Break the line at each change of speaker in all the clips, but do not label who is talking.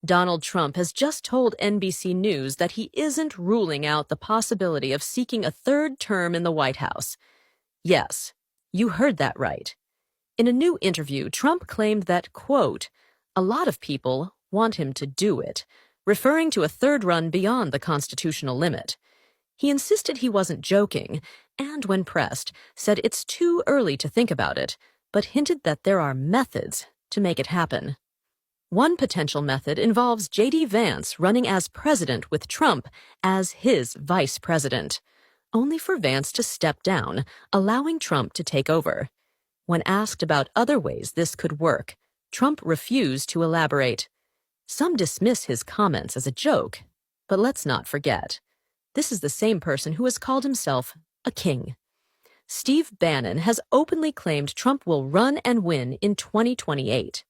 Donald Trump has just told NBC News that he isn't ruling out the possibility of seeking a third term in the White House. Yes, you heard that right. In a new interview, Trump claimed that, quote, "a lot of people want him to do it," referring to a third run beyond the constitutional limit. He insisted he wasn't joking, and when pressed, said it's too early to think about it, but hinted that there are methods to make it happen. One potential method involves J.D. Vance running as president with Trump as his vice president, only for Vance to step down, allowing Trump to take over. When asked about other ways this could work, Trump refused to elaborate. Some dismiss his comments as a joke, but let's not forget, this is the same person who has called himself a king. Steve Bannon has openly claimed Trump will run and win in 2028.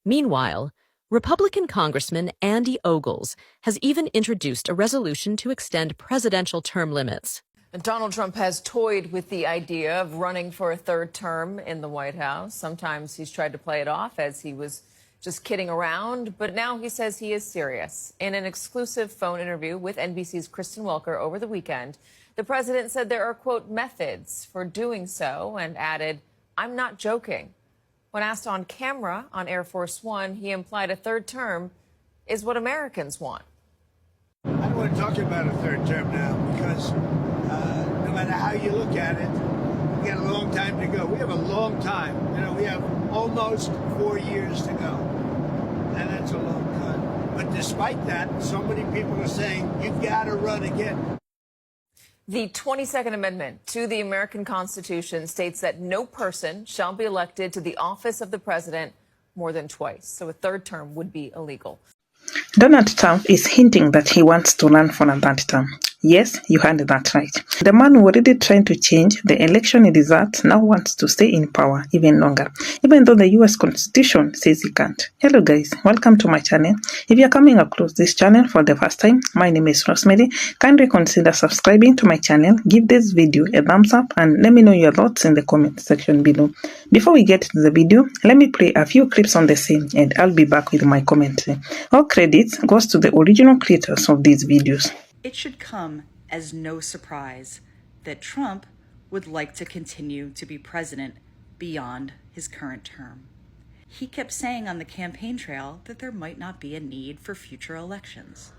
Meanwhile, Republican Congressman Andy Ogles has even introduced a resolution to extend presidential term limits.
Donald Trump has toyed with the idea of running for a third term in the White House. Sometimes he's tried to play it off as he was just kidding around, but now he says he is serious. In an exclusive phone interview with NBC's Kristen Welker over the weekend, the president said there are, quote, methods for doing so, and added, "I'm not joking." When asked on camera on Air Force One, he implied a third term is what Americans want.
I don't want to talk about a third term now because no matter how you look at it, we got a long time to go. We have a long time. You know, we have almost 4 years to go. And that's a long time. But despite that, so many people are saying, you've got to run again.
The 22nd Amendment to the American Constitution states that no person shall be elected to the office of the president more than twice. So a third term would be illegal.
Donald Trump is hinting that he wants to run for a third term. Yes, you heard that right. The man who already trying to change the election result now wants to stay in power even longer, even though the US Constitution says he can't. Hello guys, welcome to my channel. If you're coming across this channel for the first time, my name is Rosemary. Kindly consider subscribing to my channel, give this video a thumbs up, and let me know your thoughts in the comment section below. Before we get to the video, let me play a few clips on the same, and I'll be back with my commentary. All credits goes to the original creators of these videos.
It should come as no surprise that Trump would like to continue to be president beyond his current term. He kept saying on the campaign trail that there might not be a need for future elections.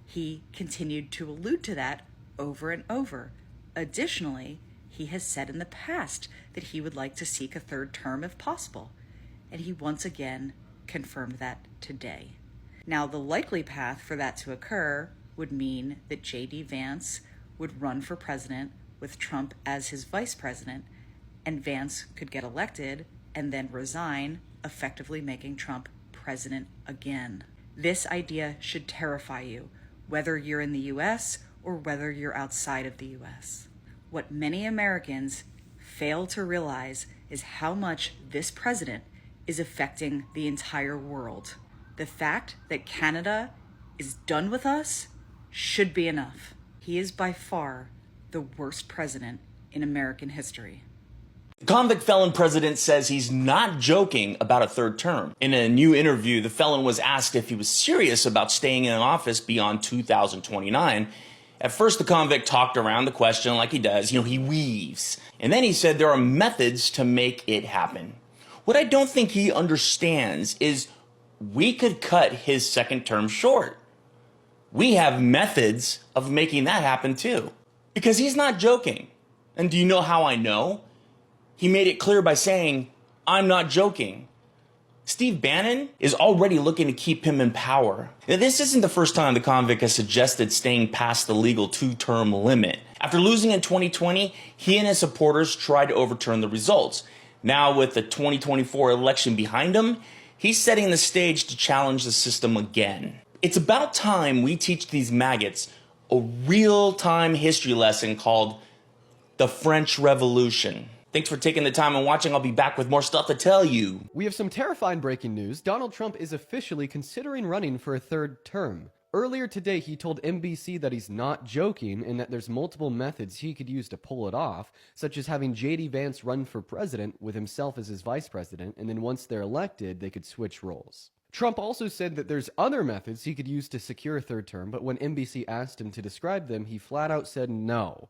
He continued to allude to that over and over. Additionally, he has said in the past that he would like to seek a third term if possible, and he once again confirmed that today. Now, the likely path for that to occur would mean that J.D. Vance would run for president with Trump as his vice president, and Vance could get elected and then resign, effectively making Trump president again. This idea should terrify you, whether you're in the U.S. or whether you're outside of the U.S. What many Americans fail to realize is how much this president is affecting the entire world. The fact that Canada is done with us should be enough. He is by far the worst president in American history.
The convict felon president says he's not joking about a third term. In a new interview, the felon was asked if he was serious about staying in office beyond 2029. At first, the convict talked around the question like he does. He weaves. And then he said there are methods to make it happen. What I don't think he understands is we could cut his second term short. We have methods of making that happen too. Because he's not joking. And do you know how I know? He made it clear by saying, "I'm not joking." Steve Bannon is already looking to keep him in power. Now, this isn't the first time the convict has suggested staying past the legal two-term limit. After losing in 2020, he and his supporters tried to overturn the results. Now, with the 2024 election behind him, he's setting the stage to challenge the system again. It's about time we teach these maggots a real-time history lesson called the French Revolution. Thanks for taking the time and watching. I'll be back with more stuff to tell you.
We have some terrifying breaking news. Donald Trump is officially considering running for a third term. Earlier today, he told NBC that he's not joking and that there's multiple methods he could use to pull it off, such as having J.D. Vance run for president with himself as his vice president, and then once they're elected, they could switch roles. Trump also said that there's other methods he could use to secure a third term, but when NBC asked him to describe them, he flat out said no.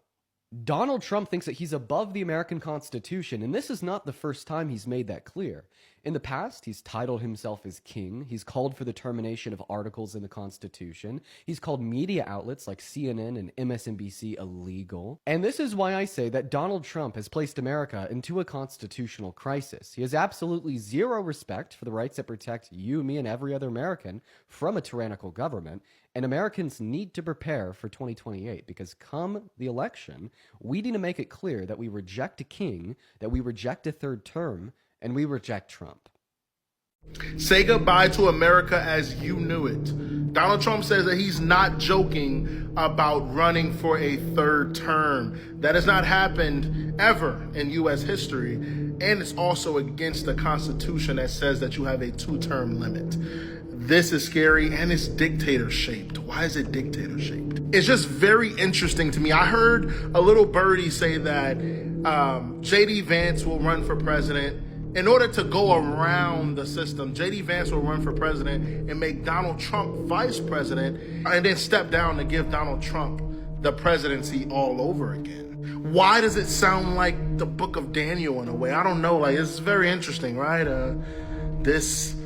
Donald Trump thinks that he's above the American Constitution, and this is not the first time he's made that clear. In the past, he's titled himself as king. He's called for the termination of articles in the Constitution. He's called media outlets like CNN and MSNBC illegal. And this is why I say that Donald Trump has placed America into a constitutional crisis. He has absolutely zero respect for the rights that protect you, me, and every other American from a tyrannical government. And Americans need to prepare for 2028 because come the election, we need to make it clear that we reject a king, that we reject a third term, and we reject Trump.
Say goodbye to America as you knew it. Donald Trump says that he's not joking about running for a third term. That has not happened ever in U.S. history. And it's also against the Constitution that says that you have a 2-term limit. This is scary and it's dictator shaped. Why is it dictator shaped? It's just very interesting to me. I heard a little birdie say that J.D. Vance will run for president. In order to go around the system, J.D. Vance will run for president and make Donald Trump vice president and then step down to give Donald Trump the presidency all over again. Why does it sound like the book of Daniel in a way? I don't know. Like, it's very interesting, right? This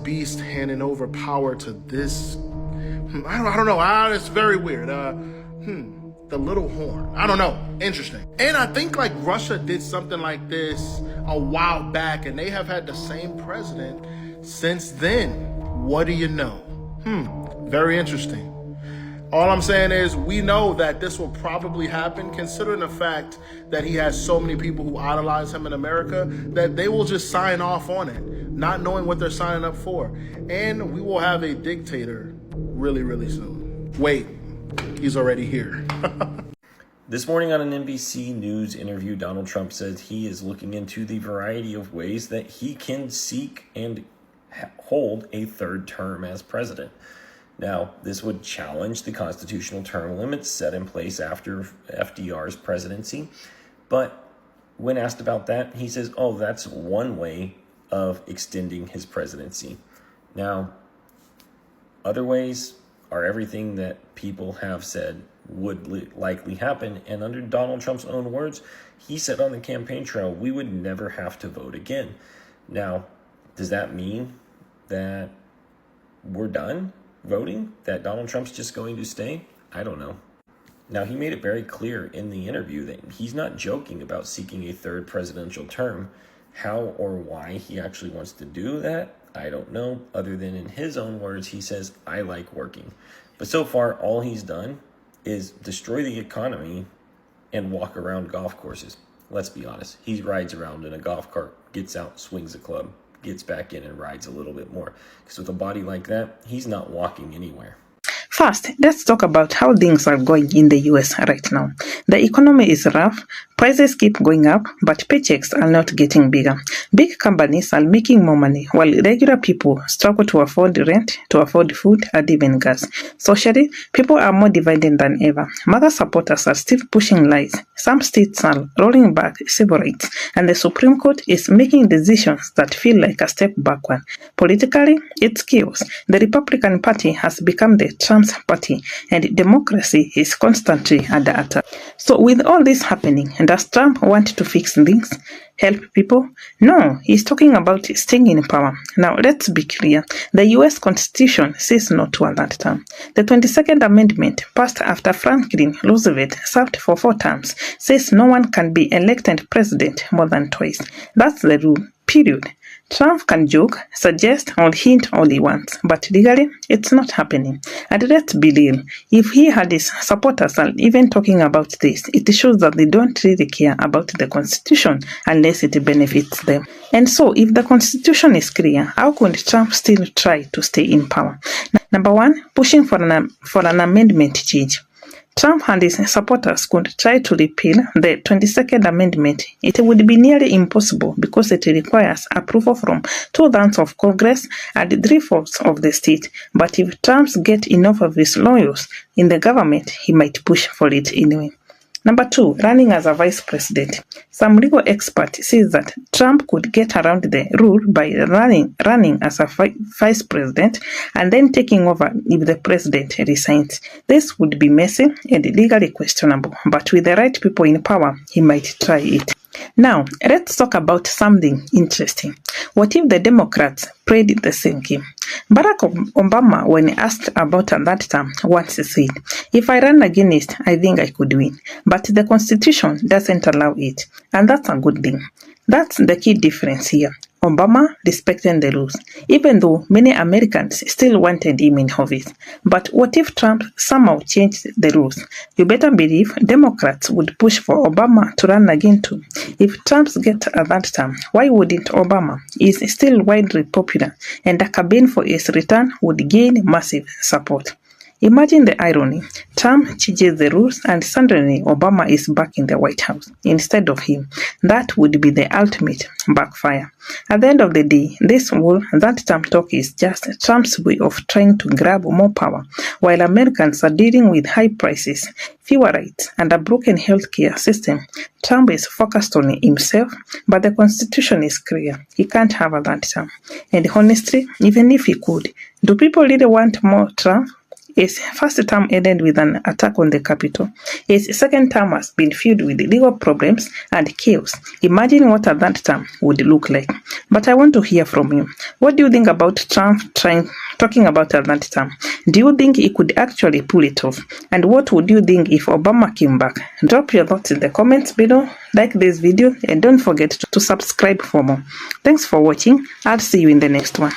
beast handing over power to this. I don't know. It's very weird. The little horn. I don't know. Interesting. And I think like Russia did something like this a while back, and they have had the same president since then. What do you know? Very interesting. All I'm saying is we know that this will probably happen, considering the fact that he has so many people who idolize him in America, that they will just sign off on it, not knowing what they're signing up for. And we will have a dictator really, really soon. Wait, he's already here.
This morning on an NBC News interview, Donald Trump says he is looking into the variety of ways that he can seek and hold a third term as president. Now, this would challenge the constitutional term limits set in place after FDR's presidency. But when asked about that, he says, oh, that's one way of extending his presidency. Now, other ways are everything that people have said would likely happen. And under Donald Trump's own words, he said on the campaign trail, we would never have to vote again. Now, does that mean that we're done voting? That Donald Trump's just going to stay? I don't know. Now, he made it very clear in the interview that he's not joking about seeking a third presidential term. How or why he actually wants to do that, I don't know, other than in his own words, he says, I like working. But so far, all he's done is destroy the economy and walk around golf courses. Let's be honest. He rides around in a golf cart, gets out, swings a club, gets back in and rides a little bit more. Because with a body like that, he's not walking anywhere.
First, let's talk about how things are going in the US right now. The economy is rough, prices keep going up, but paychecks are not getting bigger. Big companies are making more money, while regular people struggle to afford rent, to afford food, and even gas. Socially, people are more divided than ever. MAGA supporters are still pushing lies. Some states are rolling back civil rights, and the Supreme Court is making decisions that feel like a step backward. Politically, it's chaos. The Republican Party has become the Trump's party, and democracy is constantly under attack. So with all this happening, does Trump want to fix things? Help people? No, he's talking about staying in power. Now, let's be clear. The US Constitution says no to a third term. The 22nd Amendment, passed after Franklin Roosevelt served for 4 terms, says no one can be elected president more than twice. That's the rule, period. Trump can joke, suggest, or hint all he wants, but legally, it's not happening. And let's be real, if he had his supporters are even talking about this, it shows that they don't really care about the Constitution unless it benefits them. And so, if the Constitution is clear, how could Trump still try to stay in power? Number 1, pushing for an amendment change. Trump and his supporters could try to repeal the 22nd Amendment. It would be nearly impossible because it requires approval from 2/3 of Congress and 3/4 of the state. But if Trump gets enough of his lawyers in the government, he might push for it anyway. Number 2, running as a vice president. Some legal expert says that Trump could get around the rule by running as a vice president and then taking over if the president resigns. This would be messy and legally questionable, but with the right people in power, he might try it. Now, let's talk about something interesting. What if the Democrats played the same game? Barack Obama, when asked about that term, once said, "If I run against, I think I could win. But the Constitution doesn't allow it." And that's a good thing. That's the key difference here. Obama respecting the rules, even though many Americans still wanted him in office. But what if Trump somehow changed the rules? You better believe Democrats would push for Obama to run again too. If Trump gets that term, why wouldn't Obama? He's still widely popular, and a campaign for his return would gain massive support. Imagine the irony. Trump changes the rules and suddenly Obama is back in the White House instead of him. That would be the ultimate backfire. At the end of the day, that Trump talk is just Trump's way of trying to grab more power. While Americans are dealing with high prices, fewer rights, and a broken healthcare system, Trump is focused on himself, but the Constitution is clear. He can't have that term. And honestly, even if he could, do people really want more Trump? His first term ended with an attack on the Capitol. His second term has been filled with legal problems and chaos. Imagine what that term would look like. But I want to hear from you. What do you think about Trump talking about that term? Do you think he could actually pull it off? And what would you think if Obama came back? Drop your thoughts in the comments below, like this video, and don't forget to subscribe for more. Thanks for watching. I'll see you in the next one.